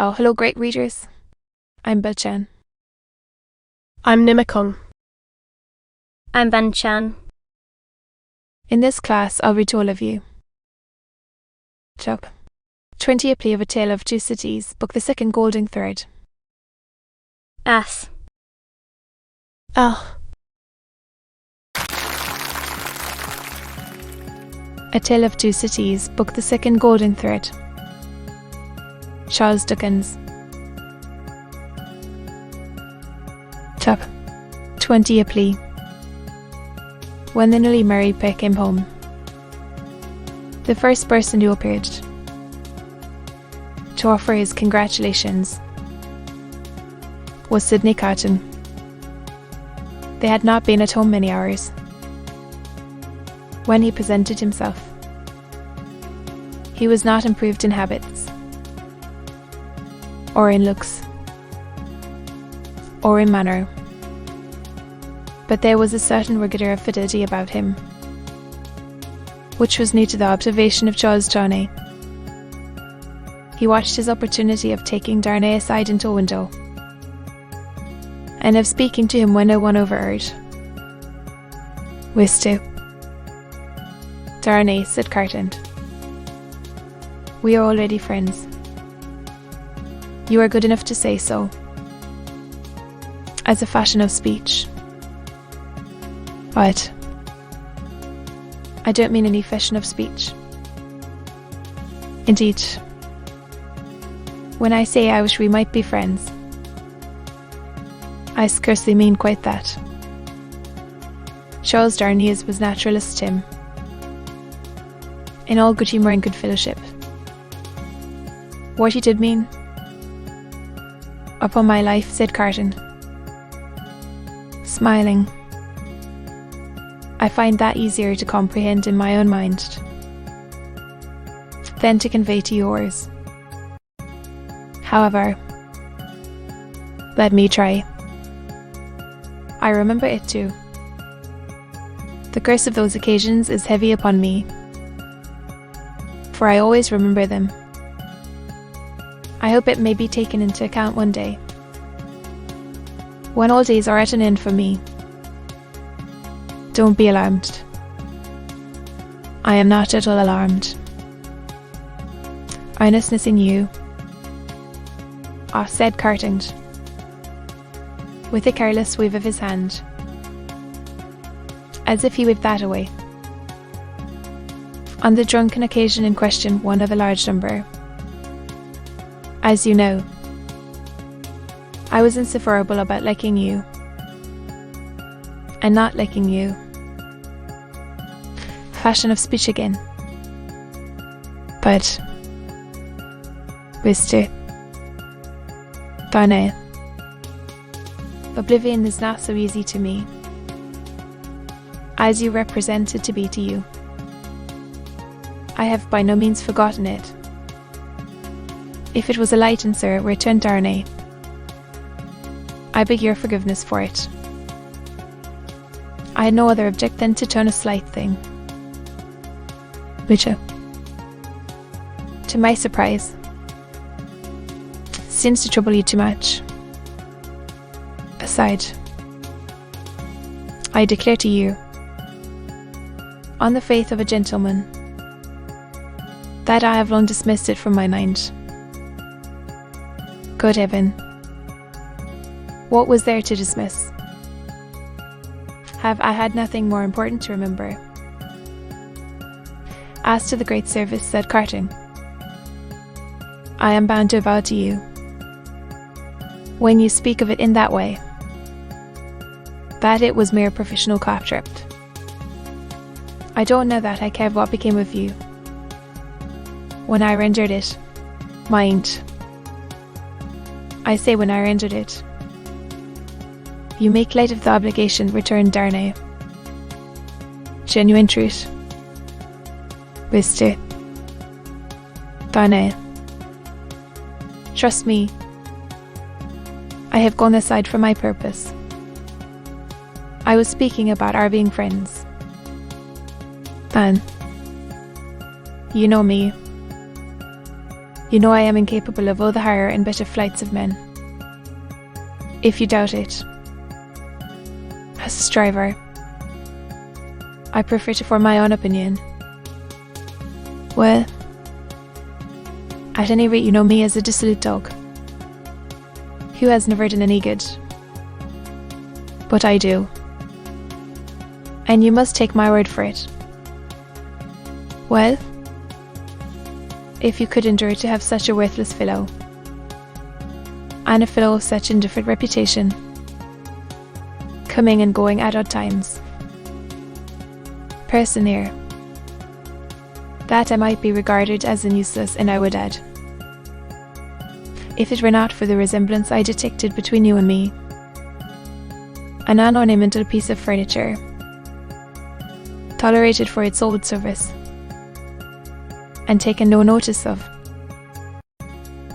Oh, hello, great readers. I'm Belchan. I'm Nimikung. I'm Van Chan. In this class, I'll read to all of you. Chuck. 20 A Plea of a Tale of Two Cities, Book the Second, Golden Thread. S. L. A Tale of Two Cities, Book the Second, Golden Thread. Charles Dickens. Chuck. 20 A Plea. When the newly married pair came home, the first person who appeared to offer his congratulations was Sidney Carton. They had not been at home many hours when he presented himself. He was not improved in habits, or in looks, or in manner, but there was a certain rigour of fidelity about him, which was new to the observation of Charles Darnay. He watched his opportunity of taking Darnay aside into a window, and of speaking to him when no one overheard. "Wistu, Darnay," said Carton. "We are already friends. You are good enough to say so, as a fashion of speech. But I don't mean any fashion of speech. Indeed, when I say I wish we might be friends, I scarcely mean quite that." Charles Darnay was naturalist Tim, in all good humour and good fellowship. What he did mean, "Upon my life," said Carton, smiling, "I find that easier to comprehend in my own mind than to convey to yours. However, let me try. I remember it too. The curse of those occasions is heavy upon me, for I always remember them. I hope it may be taken into account one day, when all days are at an end for me. Don't be alarmed. I am not at all alarmed. Earnestness in you," said Carton, with a careless wave of his hand, as if he waved that away. "On the drunken occasion in question, one of a large number. As you know, I was insufferable about liking you, and not liking you. Fashion of speech again. But, Mr. Darnay, oblivion is not so easy to me, as you represent it to be to you. I have by no means forgotten it. If it was a light, sir," returned Darnay, "I beg your forgiveness for it. I had no other object than to turn a slight thing, which, to my surprise, seems to trouble you too much. Aside, I declare to you, on the faith of a gentleman, that I have long dismissed it from my mind. Good heaven, what was there to dismiss? Have I had nothing more important to remember?" "As to the great service," said Carton, "I am bound to avow to you, when you speak of it in that way, that it was mere professional claptrap. I don't know that I cared what became of you when I rendered it. Mind, I say when I rendered it." "You make light of the obligation," returned Darnay. "Genuine truth, Mr. Darnay. Trust me, I have gone aside from my purpose. I was speaking about our being friends. Then, you know me. You know I am incapable of all the higher and better flights of men. If you doubt it, as a striver, I prefer to form my own opinion. Well, at any rate you know me as a dissolute dog, who has never done any good. But I do. And you must take my word for it. Well, if you could endure to have such a worthless fellow, and a fellow of such indifferent reputation, coming and going at odd times, person here, that I might be regarded as an useless, and I would add, if it were not for the resemblance I detected between you and me, an unornamental piece of furniture, tolerated for its old service, and taken no notice of,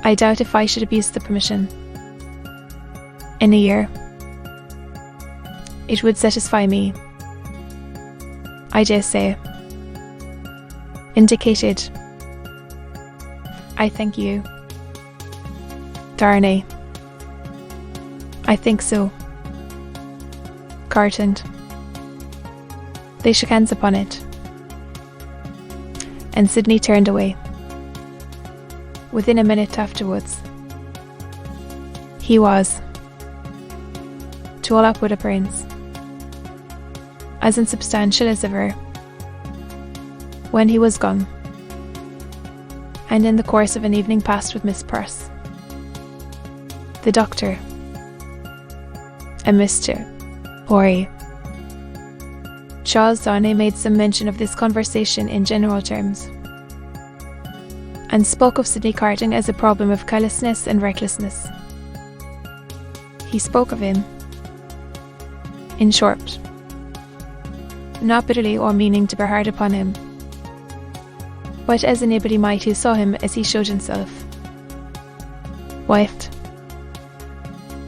I doubt if I should abuse the permission. In a year, it would satisfy me, I dare say. Indicated. I thank you. Darnay. I think so. Cartoned. They shook hands upon it, and Sydney turned away. Within a minute afterwards, he was, to all outward appearance, as insubstantial as ever. When he was gone, and in the course of an evening passed with Miss Purse, the doctor, and Mr. Horry, Charles Darnay made some mention of this conversation in general terms, and spoke of Sydney Carton as a problem of carelessness and recklessness. He spoke of him, in short, not bitterly or meaning to bear hard upon him, but as anybody might who saw him as he showed himself.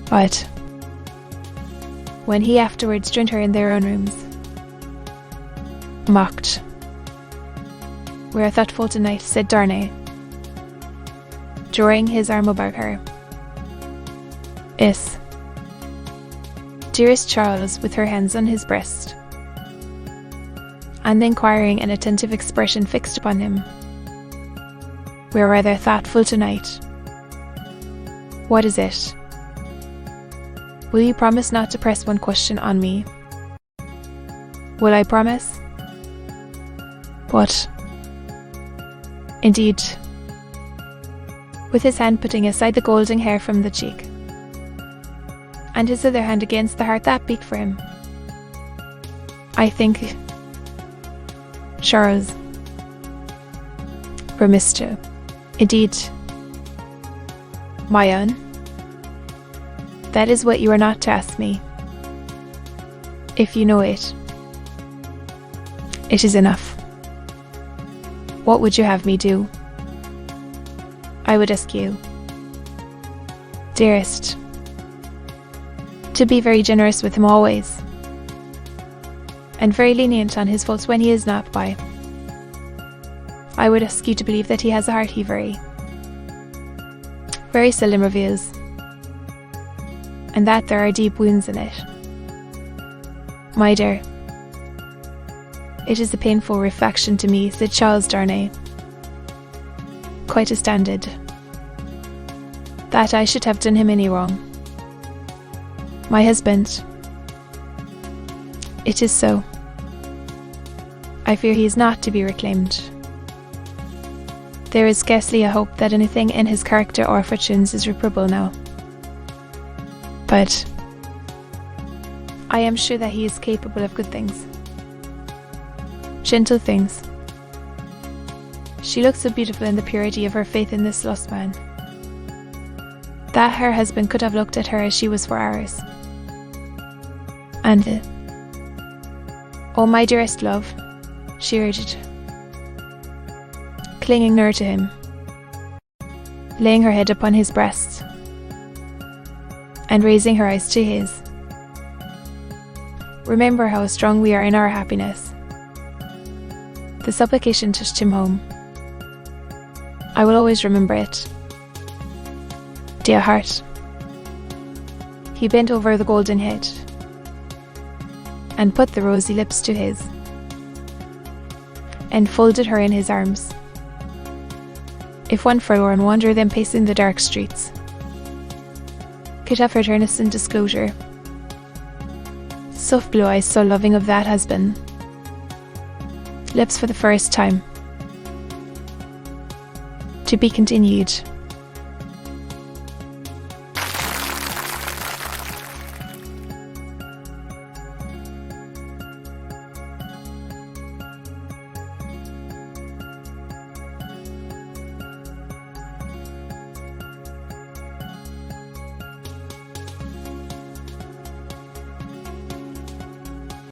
But when he afterwards joined her in their own rooms, mocked. "We are thoughtful tonight," said Darnay, drawing his arm about her. "Yes, dearest Charles," with her hands on his breast, and the inquiring and attentive expression fixed upon him. "We are rather thoughtful tonight. What is it? Will you promise not to press one question on me?" "Will I promise?" "What?" "Indeed." With his hand putting aside the golden hair from the cheek, and his other hand against the heart that beat for him, "I think, Charles, for Mr. Indeed, my own, that is what you are not to ask me. If you know it, it is enough. What would you have me do?" "I would ask you, dearest, to be very generous with him always, and very lenient on his faults when he is not by. I would ask you to believe that he has a heart he very seldom reveals, and that there are deep wounds in it. My dear, it is a painful reflection to me," said Charles Darnay, quite astounded, "that I should have done him any wrong. My husband, it is so. I fear he is not to be reclaimed. There is scarcely a hope that anything in his character or fortunes is reparable now. But I am sure that he is capable of good things, gentle things." She looked so beautiful in the purity of her faith in this lost man, that her husband could have looked at her as she was for hours. And "Oh, my dearest love," she urged, clinging near to him, laying her head upon his breast, and raising her eyes to his. "Remember how strong we are in our happiness." The supplication touched him home. I will always remember it. Dear heart. He bent over the golden head and put the rosy lips to his and folded her in his arms. If one forlorn wanderer then pacing the dark streets could have heard earnest in disclosure, soft blue eyes so loving of that has been, lips for the first time, to be continued.